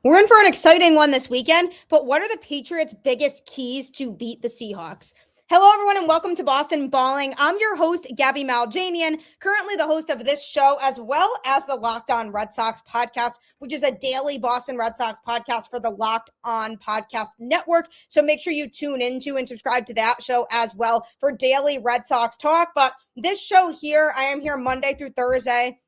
We're in for an exciting one this weekend, but what are the Patriots' biggest keys to beat the Seahawks? Hello, everyone, and welcome to Boston Balling. I'm your host, Gabby Maljanian, currently the host of this show, as well as the Locked On Red Sox podcast, which is a daily Boston Red Sox podcast for the Locked On Podcast Network. So make sure you tune into and subscribe to that show as well for daily Red Sox talk. But this show here, I am here Monday through Thursday,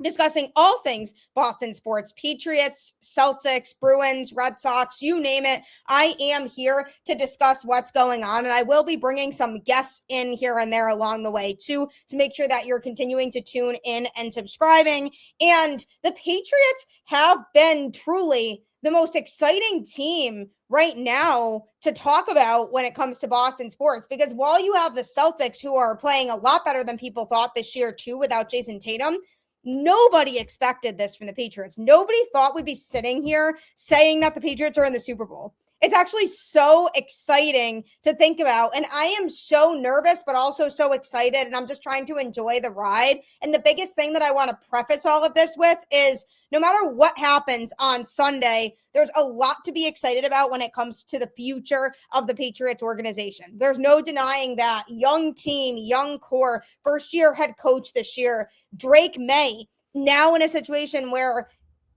discussing all things Boston sports, Patriots, Celtics, Bruins, Red Sox, you name it. I am here to discuss what's going on, and I will be bringing some guests in here and there along the way too, to make sure that you're continuing to tune in and subscribing. And the Patriots have been truly the most exciting team right now to talk about when it comes to Boston sports, because while you have the Celtics, who are playing a lot better than people thought this year too without Jason Tatum, nobody expected this from the Patriots. Nobody thought we'd be sitting here saying that the Patriots are in the Super Bowl. It's actually so exciting to think about. And I am so nervous, but also so excited. And I'm just trying to enjoy the ride. And the biggest thing that I want to preface all of this with is no matter what happens on Sunday, there's a lot to be excited about when it comes to the future of the Patriots organization. There's no denying that. Young team, young core, first-year head coach this year, Drake Maye, now in a situation where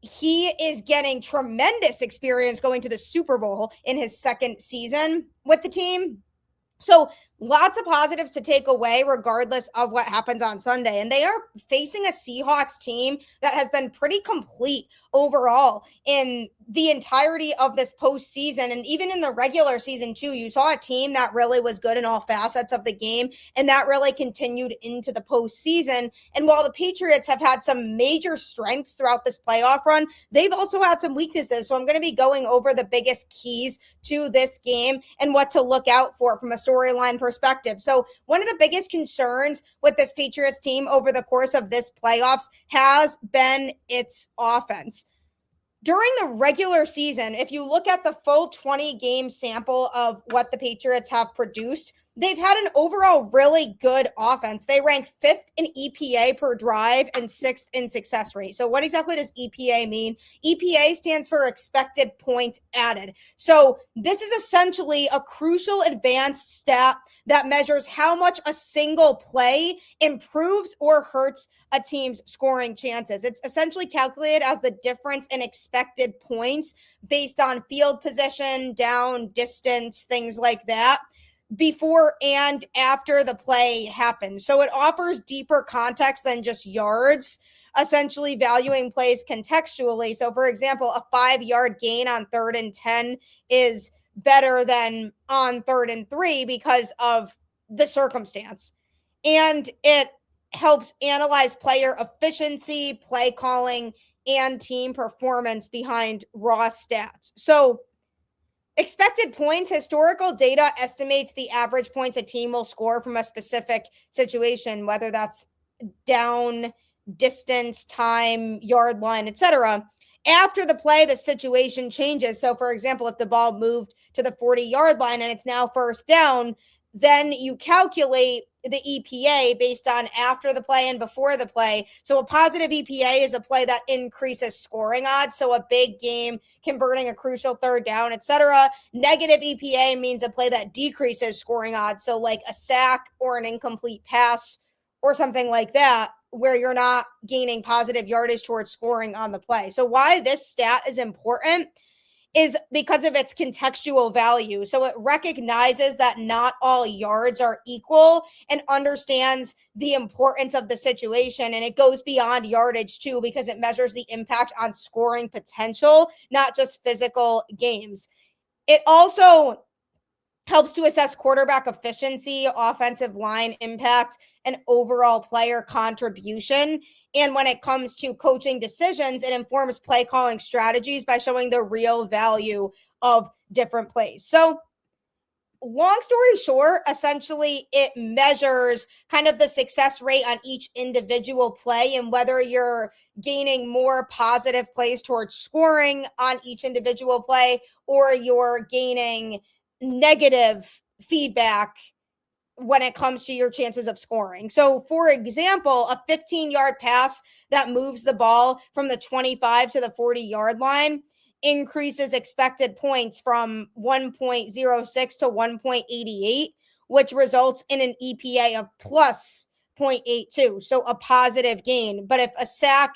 he is getting tremendous experience going to the Super Bowl in his second season with the team. So lots of positives to take away regardless of what happens on Sunday. And they are facing a Seahawks team that has been pretty complete overall in the entirety of this postseason. And even in the regular season too, you saw a team that really was good in all facets of the game. And that really continued into the postseason. And while the Patriots have had some major strengths throughout this playoff run, they've also had some weaknesses. So I'm going to be going over the biggest keys to this game and what to look out for from a storyline perspective. So one of the biggest concerns with this Patriots team over the course of this playoffs has been its offense. During the regular season, if you look at the full 20-game sample of what the Patriots have produced, they've had an overall really good offense. They rank 5th in EPA per drive and 6th in success rate. So what exactly does EPA mean? EPA stands for expected points added. So this is essentially a crucial advanced stat that measures how much a single play improves or hurts a team's scoring chances. It's essentially calculated as the difference in expected points based on field position, down, distance, things like that, before and after the play happens. So it offers deeper context than just yards, essentially valuing plays contextually. So for example, a 5-yard gain on 3rd and 10 is better than on 3rd and 3 because of the circumstance. And it helps analyze player efficiency, play calling, and team performance behind raw stats. So expected points, historical data estimates the average points a team will score from a specific situation, whether that's down, distance, time, yard line, etc. After the play, the situation changes. So, for example, if the ball moved to the 40-yard line and it's now first down, then you calculate the EPA based on after the play and before the play. So a positive EPA is a play that increases scoring odds. So a big game, converting a crucial 3rd down, etc. Negative EPA means a play that decreases scoring odds. So like a sack or an incomplete pass or something like that, where you're not gaining positive yardage towards scoring on the play. So why this stat is important is because of its contextual value. So it recognizes that not all yards are equal and understands the importance of the situation. And it goes beyond yardage too, because it measures the impact on scoring potential, not just physical games. It also helps to assess quarterback efficiency, offensive line impact, and overall player contribution. And when it comes to coaching decisions, it informs play calling strategies by showing the real value of different plays. So long story short, essentially it measures kind of the success rate on each individual play and whether you're gaining more positive plays towards scoring on each individual play or you're gaining negative feedback when it comes to your chances of scoring. So, for example, a 15-yard pass that moves the ball from the 25 to the 40-yard line increases expected points from 1.06 to 1.88, which results in an EPA of plus 0.82, so a positive gain. But if a sack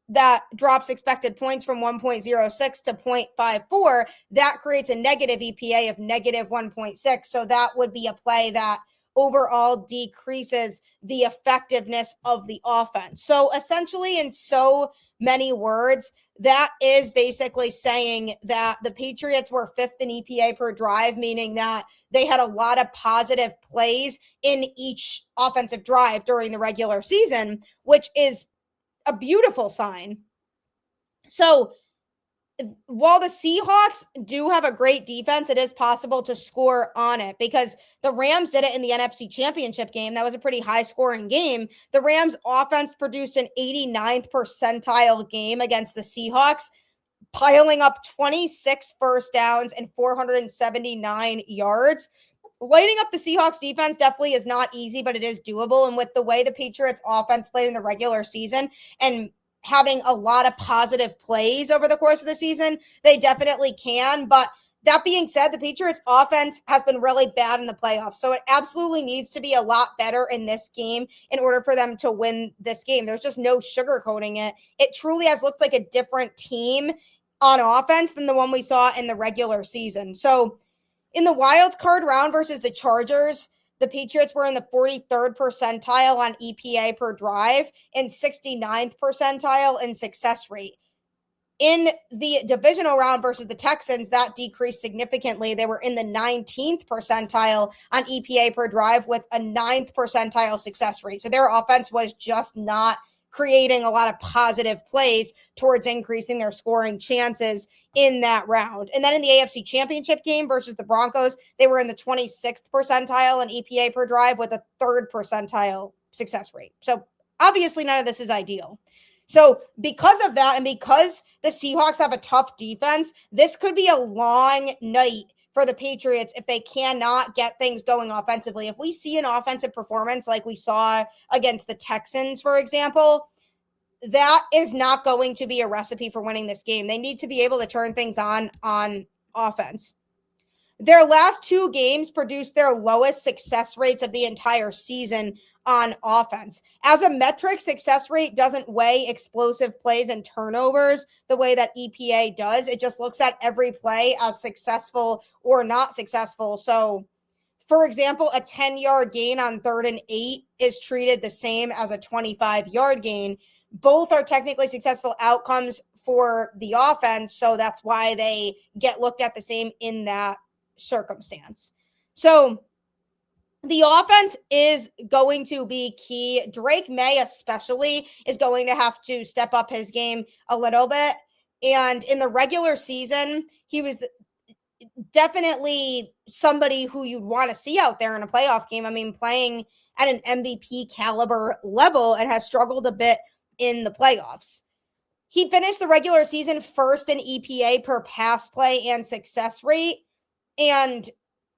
that drops expected points from 1.06 to 0.54, that creates a negative EPA of negative 1.6. So that would be a play that overall decreases the effectiveness of the offense. So essentially, in so many words, that is basically saying that the Patriots were fifth in EPA per drive, meaning that they had a lot of positive plays in each offensive drive during the regular season, which is a beautiful sign. So while the Seahawks do have a great defense, it is possible to score on it because the Rams did it in the NFC Championship game. That was a pretty high scoring game. The Rams offense produced an 89th percentile game against the Seahawks, piling up 26 first downs and 479 yards. Lighting up the Seahawks defense definitely is not easy, but it is doable. And with the way the Patriots offense played in the regular season and having a lot of positive plays over the course of the season, they definitely can. But that being said, the Patriots offense has been really bad in the playoffs. So it absolutely needs to be a lot better in this game in order for them to win this game. There's just no sugarcoating it. It truly has looked like a different team on offense than the one we saw in the regular season. So in the wild card round versus the Chargers, the Patriots were in the 43rd percentile on EPA per drive and 69th percentile in success rate. In the divisional round versus the Texans, that decreased significantly. They were in the 19th percentile on EPA per drive with a 9th percentile success rate. So their offense was just not creating a lot of positive plays towards increasing their scoring chances in that round. And then in the AFC Championship game versus the Broncos, they were in the 26th percentile in EPA per drive with a 3rd percentile success rate. So obviously none of this is ideal. So because of that, and because the Seahawks have a tough defense, this could be a long night for the Patriots if they cannot get things going offensively. If we see an offensive performance like we saw against the Texans, for example, that is not going to be a recipe for winning this game. They need to be able to turn things on offense. Their last 2 games produced their lowest success rates of the entire season on offense. As a metric, success rate doesn't weigh explosive plays and turnovers the way that EPA does. It just looks at every play as successful or not successful. So, for example, a 10-yard gain on 3rd and 8 is treated the same as a 25-yard gain. Both are technically successful outcomes for the offense, so that's why they get looked at the same in that circumstance. So the offense is going to be key. Drake Maye especially is going to have to step up his game a little bit. And in the regular season, he was definitely somebody who you'd want to see out there in a playoff game. I mean, playing at an MVP caliber level and has struggled a bit in the playoffs. He finished the regular season first in EPA per pass play and success rate. And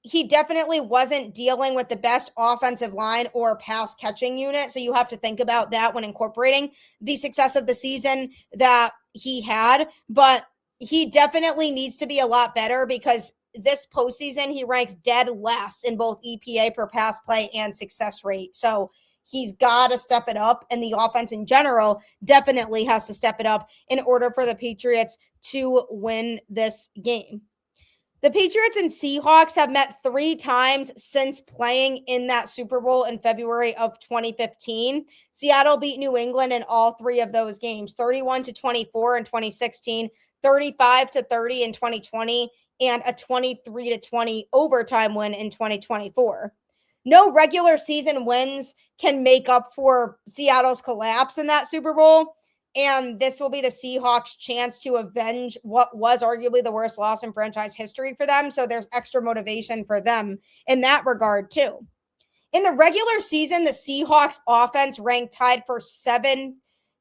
he definitely wasn't dealing with the best offensive line or pass catching unit. So you have to think about that when incorporating the success of the season that he had. But he definitely needs to be a lot better because this postseason, he ranks dead last in both EPA per pass play and success rate. So he's got to step it up. And the offense in general definitely has to step it up in order for the Patriots to win this game. The Patriots and Seahawks have met 3 times since playing in that Super Bowl in February of 2015. Seattle beat New England in all 3 of those games, 31-24 in 2016, 35-30 in 2020, and a 23-20 overtime win in 2024. No regular season wins can make up for Seattle's collapse in that Super Bowl. And this will be the Seahawks' chance to avenge what was arguably the worst loss in franchise history for them. So there's extra motivation for them in that regard, too. In the regular season, the Seahawks offense ranked tied for 7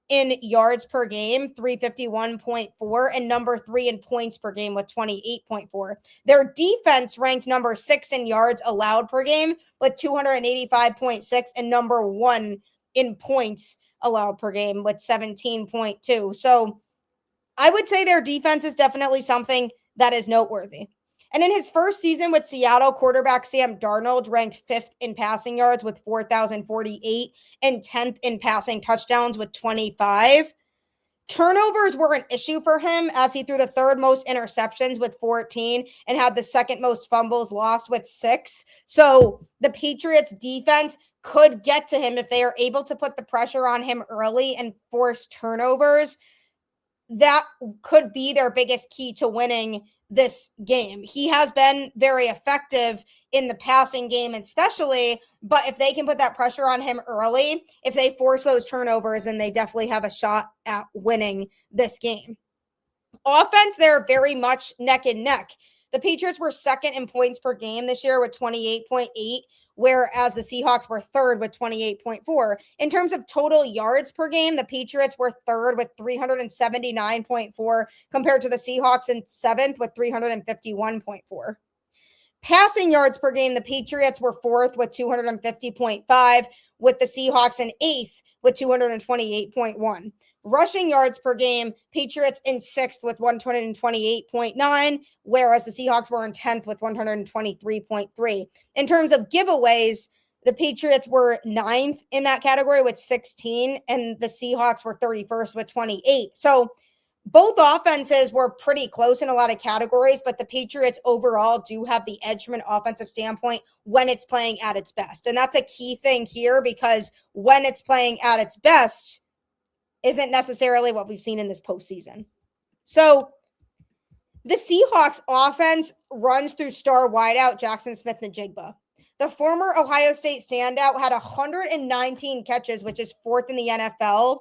in yards per game, 351.4, and number 3 in points per game with 28.4. Their defense ranked number 6 in yards allowed per game with 285.6 and number 1 in points allowed per game with 17.2. So I would say their defense is definitely something that is noteworthy. And in his first season with Seattle, quarterback Sam Darnold ranked 5th in passing yards with 4,048 and 10th in passing touchdowns with 25. Turnovers were an issue for him as he threw the 3rd most interceptions with 14 and had the 2nd most fumbles lost with 6. So the Patriots defense could get to him if they are able to put the pressure on him early and force turnovers. That could be their biggest key to winning this game. He has been very effective in the passing game, especially, but if they can put that pressure on him early, if they force those turnovers, then they definitely have a shot at winning this game. Offense, they're very much neck and neck. The Patriots were 2nd in points per game this year with 28.8, whereas the Seahawks were 3rd with 28.4. In terms of total yards per game, the Patriots were 3rd with 379.4 compared to the Seahawks in 7th with 351.4. Passing yards per game, the Patriots were 4th with 250.5, with the Seahawks in 8th with 228.1. Rushing yards per game, Patriots in 6th with 128.9, whereas the Seahawks were in 10th with 123.3. In terms of giveaways, the Patriots were 9th in that category with 16, and the Seahawks were 31st with 28. So both offenses were pretty close in a lot of categories, but the Patriots overall do have the edge from an offensive standpoint when it's playing at its best. And that's a key thing here, because when it's playing at its best isn't necessarily what we've seen in this postseason. So the Seahawks offense runs through star wideout Jaxon Smith-Njigba. The former Ohio State standout had 119 catches, which is 4th in the NFL,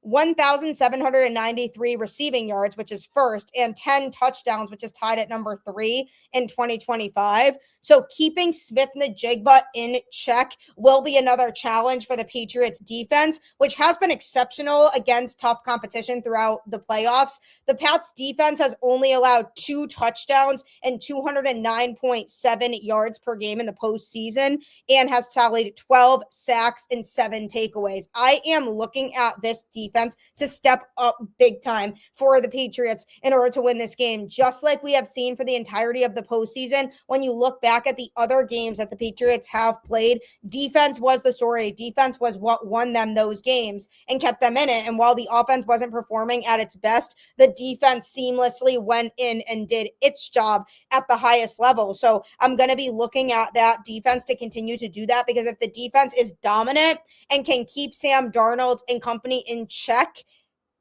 1,793 receiving yards, which is 1st, and 10 touchdowns, which is tied at number 3 in 2025. So keeping Smith-Njigba in check will be another challenge for the Patriots defense, which has been exceptional against tough competition throughout the playoffs. The Pats defense has only allowed 2 touchdowns and 209.7 yards per game in the postseason and has tallied 12 sacks and 7 takeaways. I am looking at this defense to step up big time for the Patriots in order to win this game, just like we have seen for the entirety of the postseason. When you look back at the other games that the Patriots have played, defense was the story. Defense was what won them those games and kept them in it. And while the offense wasn't performing at its best, the defense seamlessly went in and did its job at the highest level. So I'm going to be looking at that defense to continue to do that, because if the defense is dominant and can keep Sam Darnold and company in check,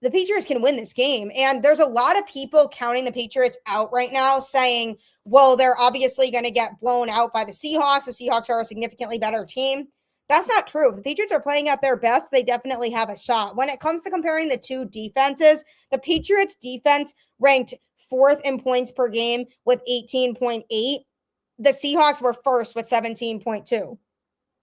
the Patriots can win this game. And there's a lot of people counting the Patriots out right now, saying, well, they're obviously going to get blown out by the Seahawks. The Seahawks are a significantly better team. That's not true. If the Patriots are playing at their best, they definitely have a shot. When it comes to comparing the two defenses, the Patriots defense ranked 4th in points per game with 18.8. The Seahawks were 1st with 17.2.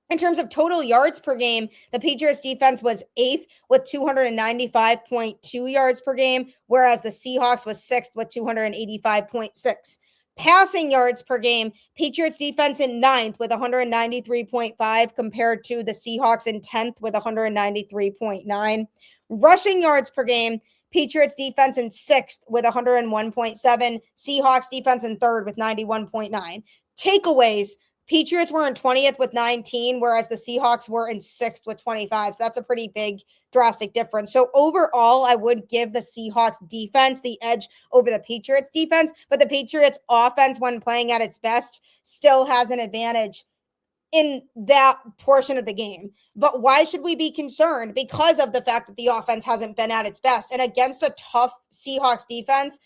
In terms of total yards per game, the Patriots defense was 8th with 295.2 yards per game, whereas the Seahawks was 6th with 285.6. Passing yards per game, Patriots defense in 9th with 193.5 compared to the Seahawks in 10th with 193.9. Rushing yards per game, Patriots defense in 6th with 101.7. Seahawks defense in 3rd with 91.9. Takeaways, Patriots were in 20th with 19, whereas the Seahawks were in 6th with 25. So that's a pretty big, drastic difference. So overall, I would give the Seahawks defense the edge over the Patriots defense, but the Patriots offense, when playing at its best, still has an advantage in that portion of the game. But why should we be concerned? Because of the fact that the offense hasn't been at its best. And against a tough Seahawks defense,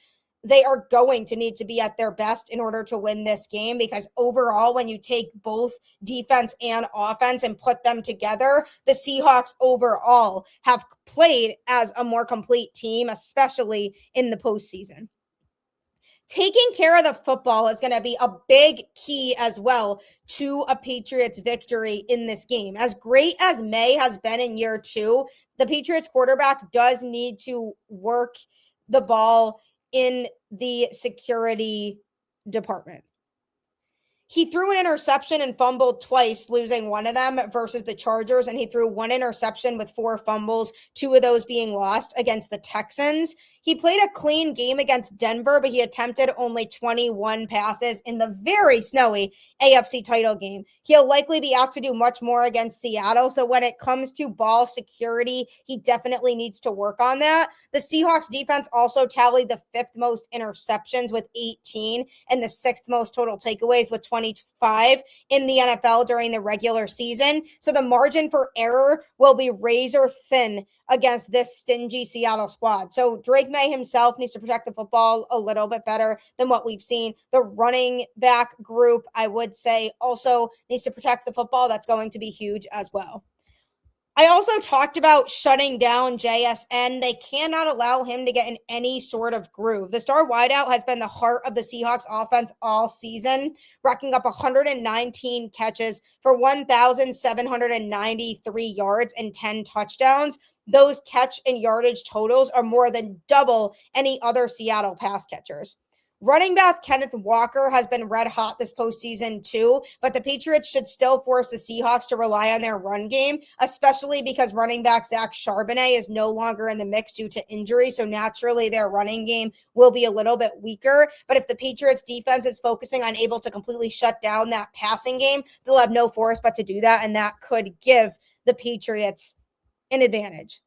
they are going to need to be at their best in order to win this game, because overall, when you take both defense and offense and put them together, the Seahawks overall have played as a more complete team, especially in the postseason. Taking care of the football is going to be a big key as well to a Patriots victory in this game. As great as Maye has been in year 2, the Patriots quarterback does need to work the ball in the security department. He threw an interception and fumbled twice, losing one of them versus the Chargers, and he threw one interception with 4 fumbles, 2 of those being lost against the Texans. He played a clean game against Denver, but he attempted only 21 passes in the very snowy AFC title game. He'll likely be asked to do much more against Seattle. So when it comes to ball security, he definitely needs to work on that. The Seahawks defense also tallied the 5th most interceptions with 18 and the 6th most total takeaways with 25 in the NFL during the regular season. So the margin for error will be razor thin against this stingy Seattle squad. So Drake Maye himself needs to protect the football a little bit better than what we've seen. The running back group, I would say, also needs to protect the football. That's going to be huge as well. I also talked about shutting down JSN. They cannot allow him to get in any sort of groove. The star wideout has been the heart of the Seahawks offense all season, racking up 119 catches for 1,793 yards and 10 touchdowns. Those catch and yardage totals are more than double any other Seattle pass catchers. Running back Kenneth Walker has been red hot this postseason too, but the Patriots should still force the Seahawks to rely on their run game, especially because running back Zach Charbonnet is no longer in the mix due to injury, so naturally their running game will be a little bit weaker. But if the Patriots defense is focusing on able to completely shut down that passing game, they'll have no force but to do that, and that could give the Patriots an advantage.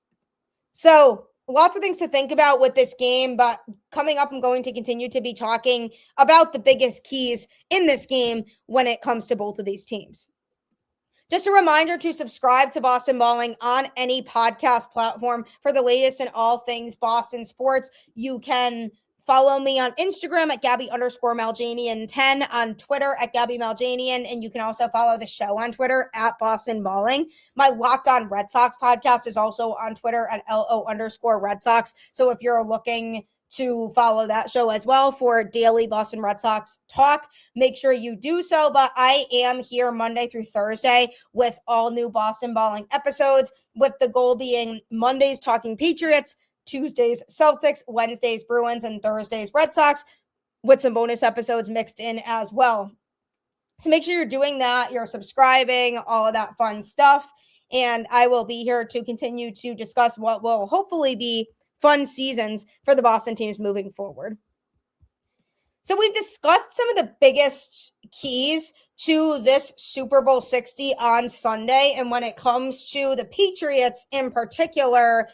So lots of things to think about with this game, but coming up, I'm going to continue to be talking about the biggest keys in this game when it comes to both of these teams. Just a reminder to subscribe to Boston Balling on any podcast platform for the latest in all things Boston sports. You can follow me on Instagram at Gabby_Maljanian10, on Twitter at Gabby Maljanian, and you can also follow the show on Twitter at Boston Balling. My Locked On Red Sox podcast is also on Twitter at LO_Red Sox. So if you're looking to follow that show as well for daily Boston Red Sox talk, make sure you do so. But I am here Monday through Thursday with all new Boston Balling episodes, with the goal being Mondays talking Patriots, Tuesdays Celtics, Wednesdays Bruins, and Thursdays Red Sox, with some bonus episodes mixed in as well. So make sure you're doing that, you're subscribing, all of that fun stuff. And I will be here to continue to discuss what will hopefully be fun seasons for the Boston teams moving forward. So we've discussed some of the biggest keys to this Super Bowl 60 on Sunday. And when it comes to the Patriots in particular,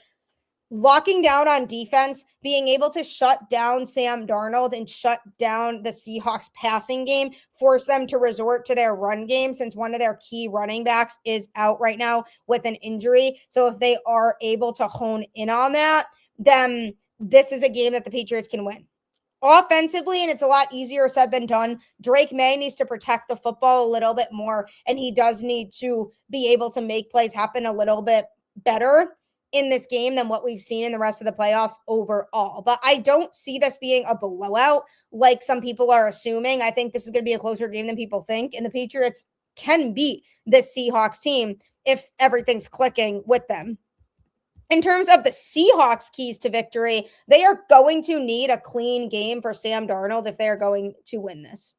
locking down on defense, being able to shut down Sam Darnold and shut down the Seahawks passing game, force them to resort to their run game since one of their key running backs is out right now with an injury. So if they are able to hone in on that, then this is a game that the Patriots can win. Offensively, and it's a lot easier said than done, Drake Maye needs to protect the football a little bit more, and he does need to be able to make plays happen a little bit better in this game than what we've seen in the rest of the playoffs overall. But I don't see this being a blowout like some people are assuming. I think this is going to be a closer game than people think, and the Patriots can beat this Seahawks team if everything's clicking with them. In terms of the Seahawks' keys to victory, they are going to need a clean game for Sam Darnold if they are going to win this.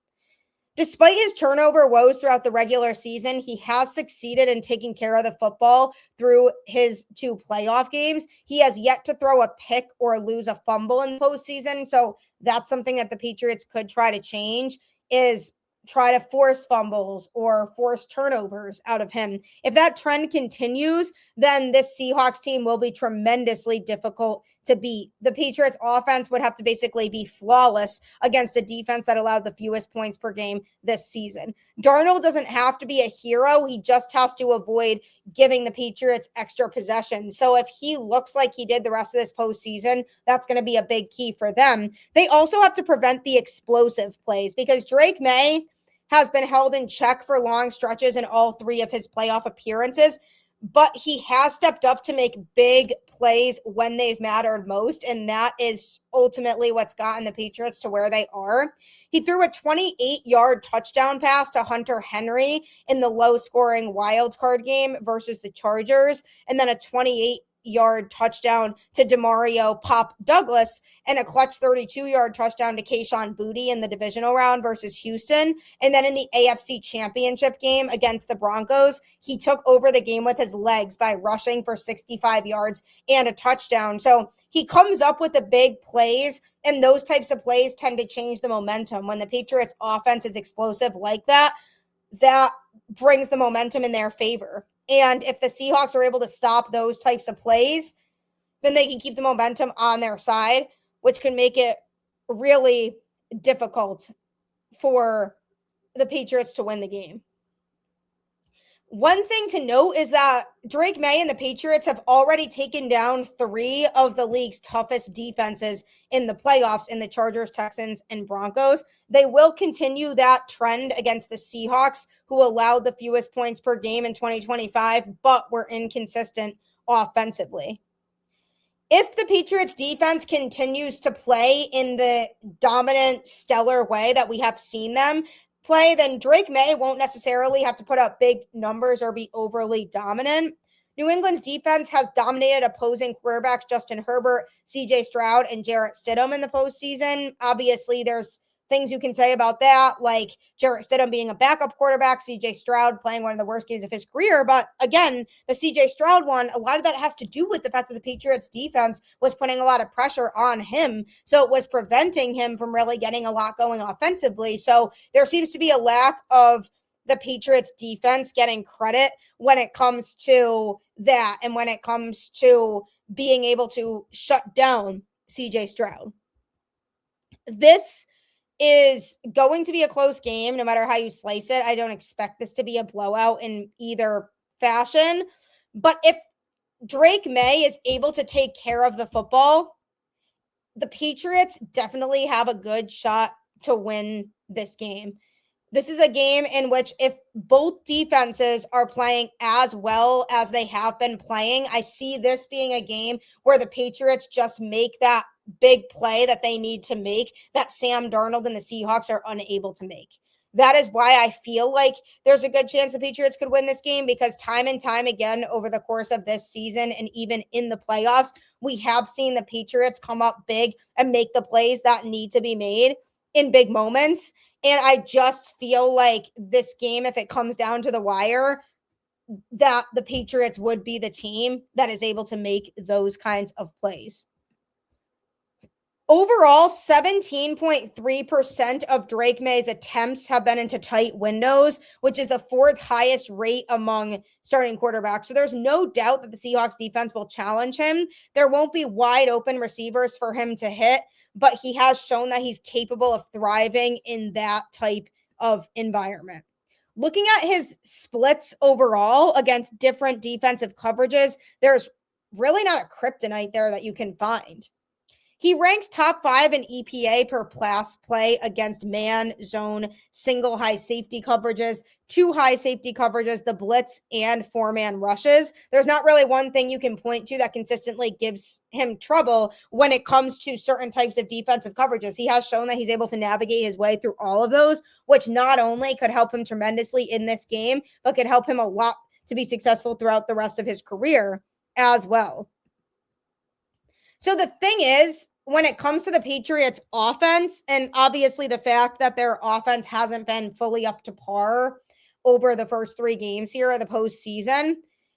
Despite his turnover woes throughout the regular season, he has succeeded in taking care of the football through his 2 playoff games. He has yet to throw a pick or lose a fumble in the postseason, so that's something that the Patriots could try to change, is try to force fumbles or force turnovers out of him. If that trend continues, then this Seahawks team will be tremendously difficult to beat. The Patriots offense would have to basically be flawless against a defense that allowed the fewest points per game this season. Darnold doesn't have to be a hero. He just has to avoid giving the Patriots extra possessions. So if he looks like he did the rest of this postseason, that's going to be a big key for them. They also have to prevent the explosive plays because Drake Maye has been held in check for long stretches in all 3 of his playoff appearances, but he has stepped up to make big plays when they've mattered most, and that is ultimately what's gotten the Patriots to where they are. He threw a 28-yard touchdown pass to Hunter Henry in the low-scoring wild card game versus the Chargers, and then a 28 38-yard touchdown to Demario Pop Douglas and a clutch 32-yard touchdown to Kayshon Boutte in the divisional round versus Houston. And then in the AFC Championship game against the Broncos, he took over the game with his legs by rushing for 65 yards and a touchdown. So he comes up with the big plays, and those types of plays tend to change the momentum. When the Patriots offense is explosive like that, that brings the momentum in their favor. And if the Seahawks are able to stop those types of plays, then they can keep the momentum on their side, which can make it really difficult for the Patriots to win the game. One thing to note is that Drake Maye and the Patriots have already taken down 3 of the league's toughest defenses in the playoffs in the Chargers, Texans, and Broncos. They will continue that trend against the Seahawks, who allowed the fewest points per game in 2025, but were inconsistent offensively. If the Patriots defense continues to play in the dominant, stellar way that we have seen them play, then Drake Maye won't necessarily have to put up big numbers or be overly dominant. New England's defense has dominated opposing quarterbacks Justin Hurlbut, CJ Stroud, and Jarrett Stidham in the postseason. Obviously, there's things you can say about that, like Jarrett Stidham being a backup quarterback, CJ Stroud playing one of the worst games of his career. But again, the CJ Stroud one, a lot of that has to do with the fact that the Patriots defense was putting a lot of pressure on him. So it was preventing him from really getting a lot going offensively. So there seems to be a lack of the Patriots defense getting credit when it comes to that and when it comes to being able to shut down CJ Stroud. This is going to be a close game, no matter how you slice it. I don't expect this to be a blowout in either fashion. But if Drake Maye is able to take care of the football, the Patriots definitely have a good shot to win this game. This is a game in which if both defenses are playing as well as they have been playing, I see this being a game where the Patriots just make that big play that they need to make that Sam Darnold and the Seahawks are unable to make. That is why I feel like there's a good chance the Patriots could win this game, because time and time again over the course of this season and even in the playoffs, we have seen the Patriots come up big and make the plays that need to be made in big moments. And I just feel like this game, if it comes down to the wire, that the Patriots would be the team that is able to make those kinds of plays. Overall, 17.3% of Drake Maye's attempts have been into tight windows, which is the 4th highest rate among starting quarterbacks. So there's no doubt that the Seahawks defense will challenge him. There won't be wide open receivers for him to hit, but he has shown that he's capable of thriving in that type of environment. Looking at his splits overall against different defensive coverages, there's really not a kryptonite there that you can find. He ranks top 5 in EPA per pass play against man, zone, single high safety coverages, 2 high safety coverages, the blitz, and 4-man rushes. There's not really one thing you can point to that consistently gives him trouble when it comes to certain types of defensive coverages. He has shown that he's able to navigate his way through all of those, which not only could help him tremendously in this game, but could help him a lot to be successful throughout the rest of his career as well. So the thing is, when it comes to the Patriots offense, and obviously the fact that their offense hasn't been fully up to par over the first 3 games here of the postseason,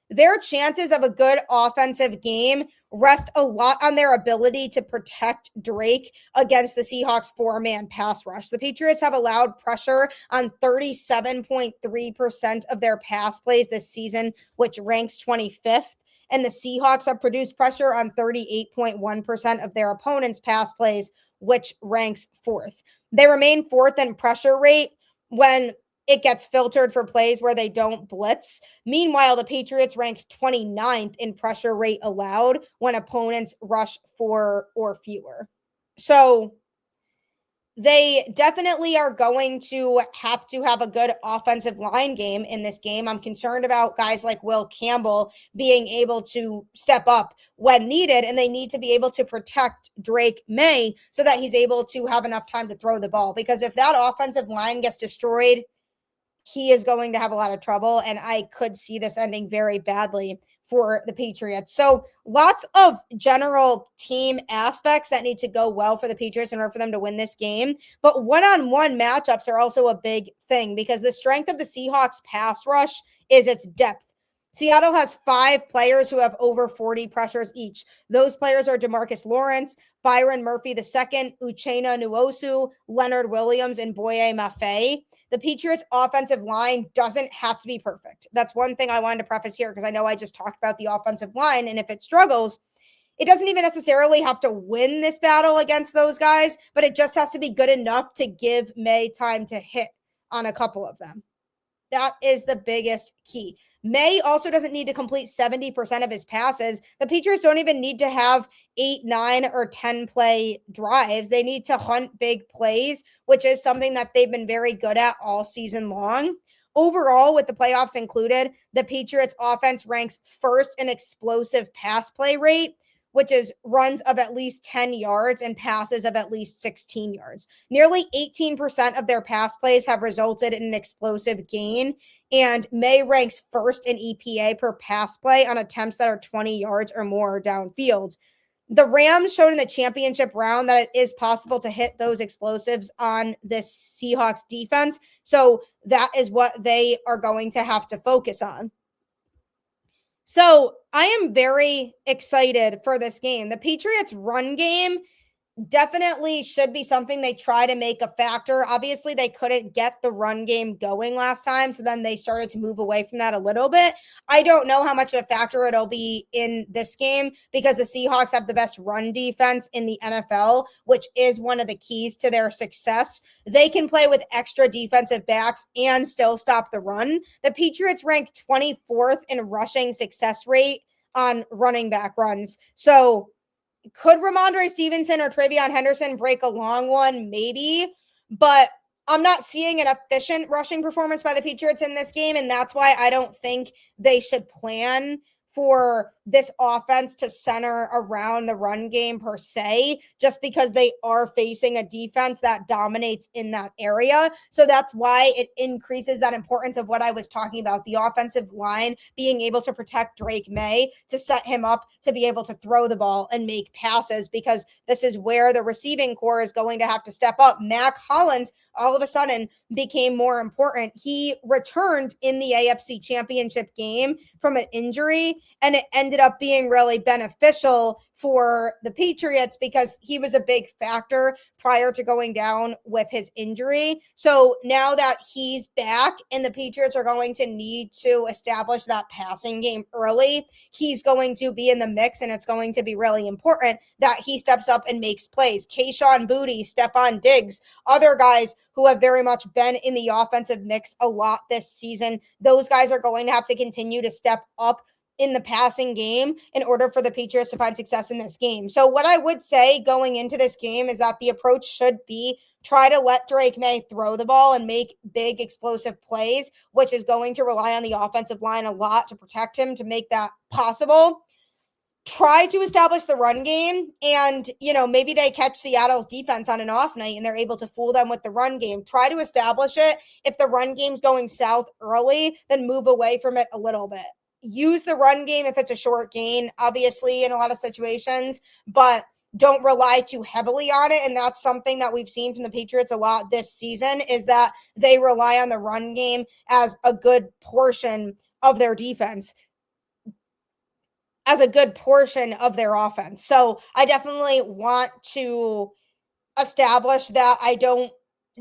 their chances of a good offensive game rest a lot on their ability to protect Drake against the Seahawks 4-man pass rush. The Patriots have allowed pressure on 37.3% of their pass plays this season, which ranks 25th. And the Seahawks have produced pressure on 38.1% of their opponents' pass plays, which ranks 4th. They remain 4th in pressure rate when it gets filtered for plays where they don't blitz. Meanwhile, the Patriots rank 29th in pressure rate allowed when opponents rush 4 or fewer. So they definitely are going to have a good offensive line game in this game. I'm concerned about guys like Will Campbell being able to step up when needed, and they need to be able to protect Drake Maye so that he's able to have enough time to throw the ball. Because if that offensive line gets destroyed, he is going to have a lot of trouble, and I could see this ending very badly for the Patriots. So lots of general team aspects that need to go well for the Patriots in order for them to win this game. But one-on-one matchups are also a big thing because the strength of the Seahawks pass rush is its depth. Seattle has 5 players who have over 40 pressures each. Those players are DeMarcus Lawrence, Byron Murphy II, Uchenna Nwosu, Leonard Williams, and Boye Mafe. The Patriots' offensive line doesn't have to be perfect. That's one thing I wanted to preface here because I know I just talked about the offensive line, and if it struggles, it doesn't even necessarily have to win this battle against those guys, but it just has to be good enough to give Maye time to hit on a couple of them. That is the biggest key. Maye also doesn't need to complete 70% of his passes. The Patriots don't even need to have 8, 9, or 10 play drives. They need to hunt big plays, which is something that they've been very good at all season long. Overall, with the playoffs included, the Patriots offense ranks first in explosive pass play rate, which is runs of at least 10 yards and passes of at least 16 yards. Nearly 18% of their pass plays have resulted in an explosive gain, and Maye ranks first in EPA per pass play on attempts that are 20 yards or more downfield. The Rams showed in the championship round that it is possible to hit those explosives on this Seahawks defense, so that is what they are going to have to focus on. So I am very excited for this game. The Patriots' run game definitely should be something they try to make a factor. Obviously, they couldn't get the run game going last time, so then they started to move away from that a little bit. I don't know how much of a factor it'll be in this game because the Seahawks have the best run defense in the NFL, which is one of the keys to their success. They can play with extra defensive backs and still stop the run. The Patriots rank 24th in rushing success rate on running back runs. So could Ramondre Stevenson or Travion Henderson break a long one? Maybe, but I'm not seeing an efficient rushing performance by the Patriots in this game, and that's why I don't think they should plan for this offense to center around the run game per se, just because they are facing a defense that dominates in that area. So that's why it increases that importance of what I was talking about, the offensive line being able to protect Drake Maye to set him up to be able to throw the ball and make passes, because this is where the receiving core is going to have to step up. Mac Hollins all of a sudden became more important. He returned in the AFC Championship game from an injury, and it ended up being really beneficial for the Patriots because he was a big factor prior to going down with his injury. So now that he's back and the Patriots are going to need to establish that passing game early, he's going to be in the mix, and it's going to be really important that he steps up and makes plays. Kayshon Boutte, Stephon Diggs, other guys who have very much been in the offensive mix a lot this season, those guys are going to have to continue to step up in the passing game in order for the Patriots to find success in this game. So what I would say going into this game is that the approach should be try to let Drake Maye throw the ball and make big explosive plays, which is going to rely on the offensive line a lot to protect him to make that possible. Try to establish the run game, and, maybe they catch Seattle's defense on an off night and they're able to fool them with the run game. Try to establish it. If the run game's going south early, then move away from it a little bit. Use the run game if it's a short gain, obviously, in a lot of situations, but don't rely too heavily on it. And that's something that we've seen from the Patriots a lot this season, is that they rely on the run game as a good portion of their defense, as a good portion of their offense. So I definitely want to establish that I don't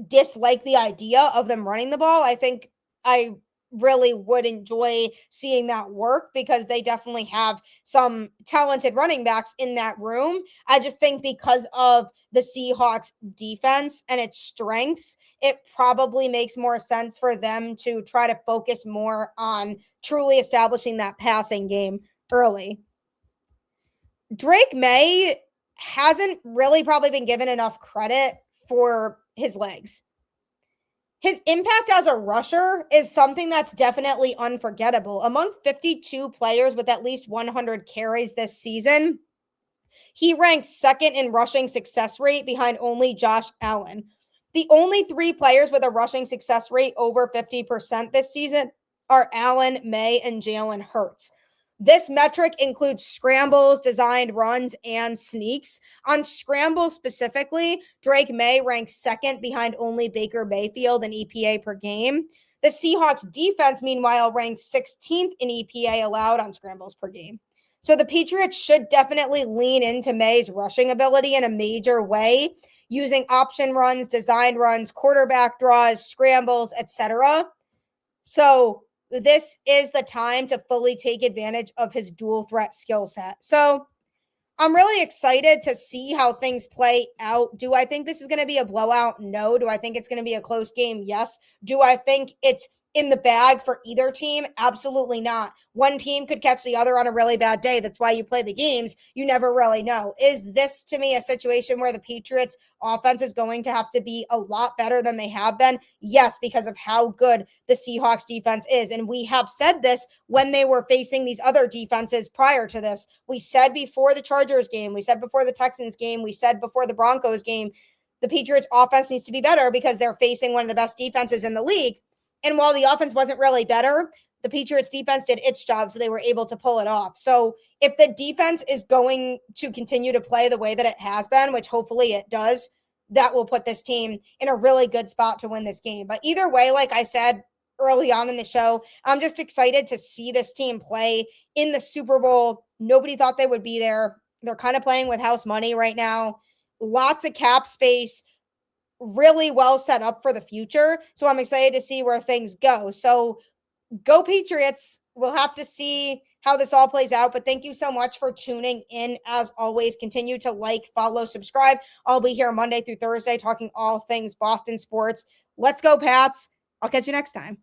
dislike the idea of them running the ball. I think I really would enjoy seeing that work because they definitely have some talented running backs in that room. I just think because of the Seahawks defense and its strengths, it probably makes more sense for them to try to focus more on truly establishing that passing game early. Drake Maye hasn't really probably been given enough credit for his legs. His impact as a rusher is something that's definitely unforgettable. Among 52 players with at least 100 carries this season, he ranks second in rushing success rate behind only Josh Allen. The only 3 players with a rushing success rate over 50% this season are Allen, Maye, and Jalen Hurts. This metric includes scrambles, designed runs, and sneaks. On scrambles specifically, Drake Maye ranks second behind only Baker Mayfield in EPA per game. The Seahawks defense, meanwhile, ranks 16th in EPA allowed on scrambles per game. So the Patriots should definitely lean into Maye's rushing ability in a major way, using option runs, designed runs, quarterback draws, scrambles, etc. So this is the time to fully take advantage of his dual threat skill set. So I'm really excited to see how things play out. Do I think this is going to be a blowout? No. Do I think it's going to be a close game? Yes. Do I think it's in the bag for either team? Absolutely not. One team could catch the other on a really bad day. That's why you play the games. You never really know. Is this, to me, a situation where the Patriots offense is going to have to be a lot better than they have been? Yes, because of how good the Seahawks defense is. And we have said this when they were facing these other defenses prior to this. We said before the Chargers game, we said before the Texans game, we said before the Broncos game, the Patriots offense needs to be better because they're facing one of the best defenses in the league. And while the offense wasn't really better, the Patriots defense did its job, so they were able to pull it off. So if the defense is going to continue to play the way that it has been, which hopefully it does, that will put this team in a really good spot to win this game. But either way, like I said early on in the show, I'm just excited to see this team play in the Super Bowl. Nobody thought they would be there. They're kind of playing with house money right now. Lots of cap space. Really well set up for the future. So I'm excited to see where things go. So go Patriots. We'll have to see how this all plays out. But thank you so much for tuning in. As always, continue to like, follow, subscribe. I'll be here Monday through Thursday talking all things Boston sports. Let's go, Pats. I'll catch you next time.